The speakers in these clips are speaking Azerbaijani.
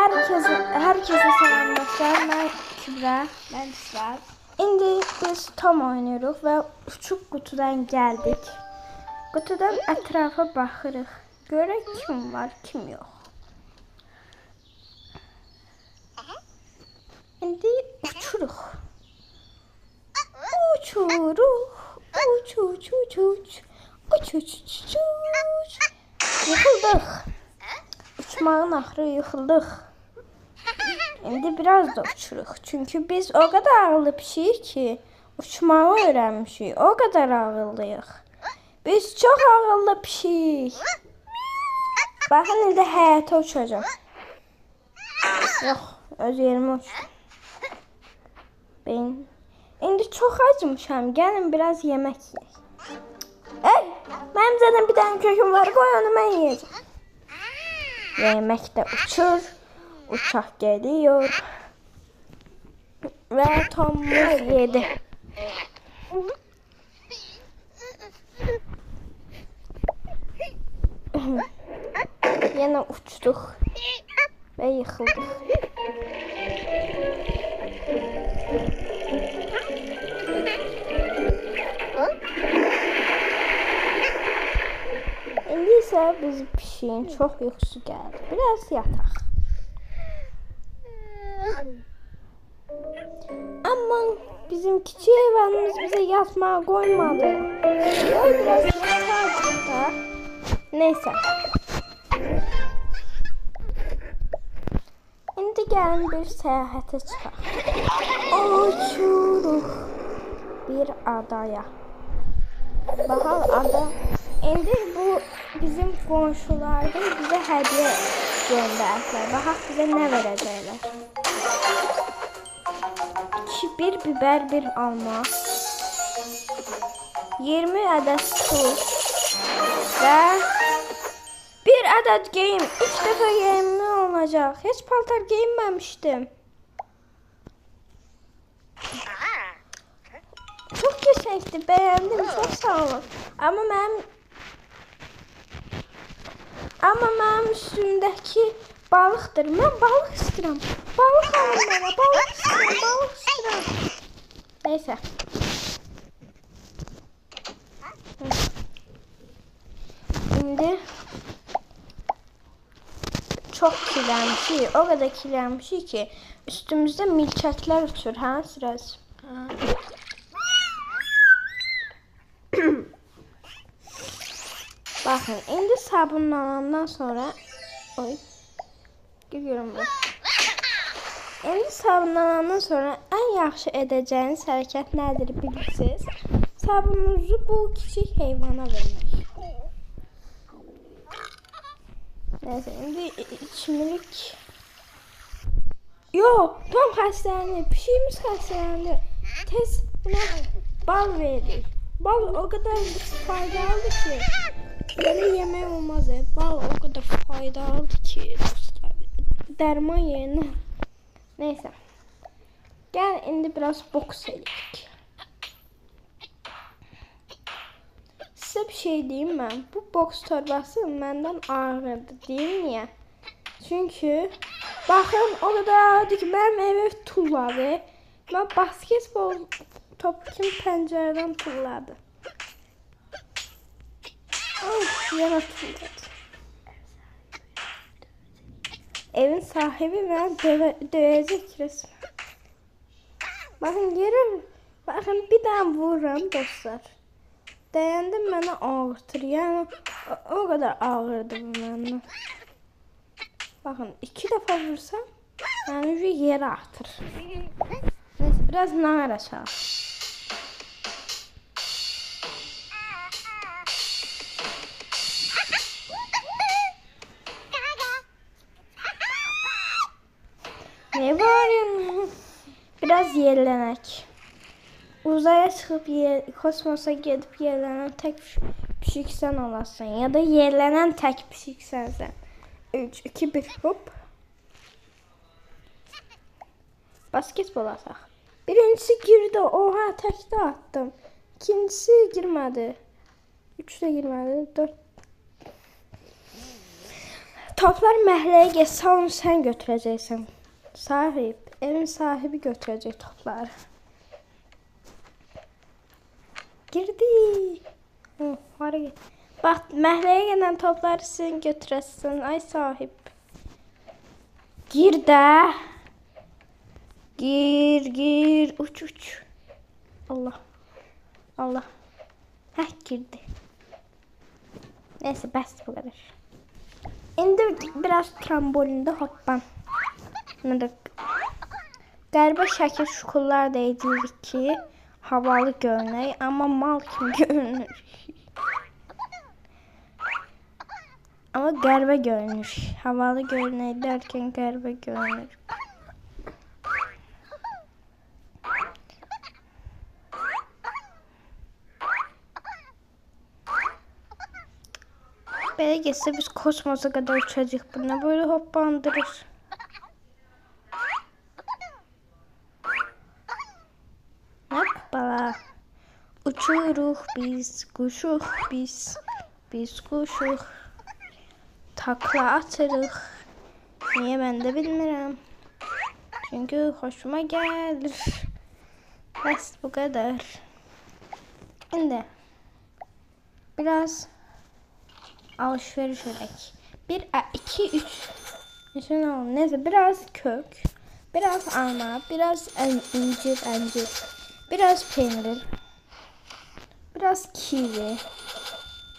Herkese selamlar. Ben Kübra. Ben İsrar. İndi biz Tom oynuyoruz ve uçup kutudan geldik. Kutudan etrafa baxırıq. Görək kim var, kim yox. İndi uçuruq. Uç. Yıxıldıq. Uçmağın axırı yıxıldıq. İndi biraz da uçuruq. Çünkü biz o kadar ağıllı pişik ki uçmağı öğrenmişik. O kadar ağıllıyıq. Biz çok ağıllı pişik. Baxın indi həyata uçacağım. Yox, öz yerime uçdum. Ben indi çok acımışam. Gəlin biraz yemek yiyək. Mənim zaten bir tane köküm var. Qoy onu mən yiyəcəm. Yemek de uçur. Uçak geliyor. Ve Tom'umuz yedi. Yine uçtuk. Ve yıkıldık. İndi ise biz pişiyin çok yuxusu geldi. Biraz yataq. Ama bizim küçük hayvanımız bize yatmağa koymadı. Biraz yatardık da. Neyse. Şimdi gəlin bir səyahətə çıxaq. Uçuruq bir adaya. Baxın ada. İndi bu bizim qonşulardan bizə hədiyyə göndərdilər. Baxaq bizə nə verəcəklər. Bir biber, bir alma, 20 adet tuz ve bir adet giyim. İlk defa giyimli olacak. Hiç paltar giyinmemiştim. Çok geçenlikti, beğendim, çok sağ olun. Ama benim üstümdeki balıktır. Ben balık istiyorum. Balık alın bana. Balık istiyorum. Neyse. Şimdi çok kirlenmiş. O kadar kirlenmiş ki üstümüzde milçekler uçur. Ha sırası. Bakın indi sabunlanandan sonra giriyorum ben. İndi sabunlanandan sonra en yaxşı edeceğiniz hərəkət nədir bilirsiniz? Sabununuzu bu küçük heyvana vermək. Neyse, indi içimlik. Yo, Tom xəstələndi, pişiyimiz xəstələndi. Tez buna bal verir. Bal o kadar faydalı ki, böyle yemək olmaz. Bal o kadar faydalı ki, dərman yerine. Neyse. Gel indi biraz boks edelim. Size bir şey diyeyim ben. Bu boks torbası benden ağırdı. Değil mi ya? Çünkü bakın o kadar ağırdı ki benim eve tulladı. Ben basketbol topu kim pencereden tulladı. Yana tulladı. Evin sahibi ben dövecek resmen. Bakın görün. Bakın bir daha vururum dostlar. Dayandım bana ağırtır. Yani o kadar ağırdı bana. Bakın 2 defa vursam yani yere atır. Neyse biraz nar açalım. Ne bağırıyorsun? Biraz yerlenek. Uzaya çıkıp kosmosa gidip yerlenen tek pişik sen olasın. Ya da yerlenen tek pişik sensen. 3, 2, 1 hop. Basketbol ataq. Birincisi girdi. Oha tek de attım. İkincisi girmedi. 3 de girmedi. 4. Toplar məhəlləyə getsə onu sən götürəcəksən. Sahib, evin sahibi götürəcək topları. Girdi. Hara get. Bax, məhəlləyə gedən topları sən götürəsən. Ay sahib. Gir də. Gir. Uç. Allah. Heh, girdi. Neyse, bəs bu kadar. İndi biraz trambolinde hoppan. Qəribə şəkil şukullar da edirik ki, havalı görünək, amma mal kimi görünür. Ama qəribə görünür. Havalı görünək derken qəribə görünür. Böyle geçse biz kosmosa kadar uçacağız. Buna böyle hoppandırır. Hoppala. Uçuruq biz, kuşuq biz. Biz kuşuq. Takla atırıq. Niye ben de bilmirəm. Çünkü hoşuma gelir. Bas bu kadar. Şimdi biraz alışveriş edək. 1, 2, 3. Neyse, biraz kök, biraz alma, biraz incir, biraz peynir, biraz kivi,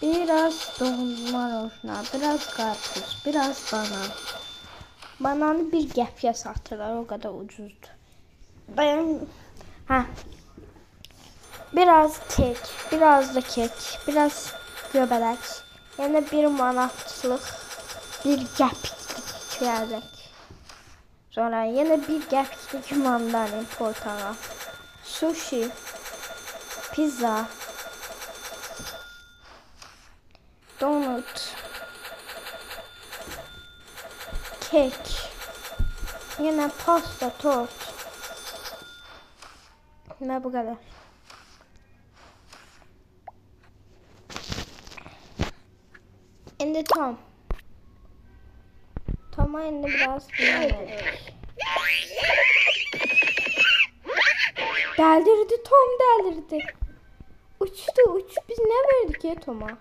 biraz dondurma, biraz karpuz, biraz banan. Bananı bir qəpiyə satırlar, o kadar ucuzdur. Biraz kek, biraz da kek, biraz göbələk. Yani 1 manatlıq, 1 qəpiklik verdik. Sonra yine 1 qəpiklik mandalin, portakal, sushi, pizza, donut, kek, yine pasta, tort. Ve bu kadar. Şimdi Tom'a şimdi biraz dinleyelim. Deldirdi, Tom deldirdi. Uçtu. Biz ne verdik ya Tom'a?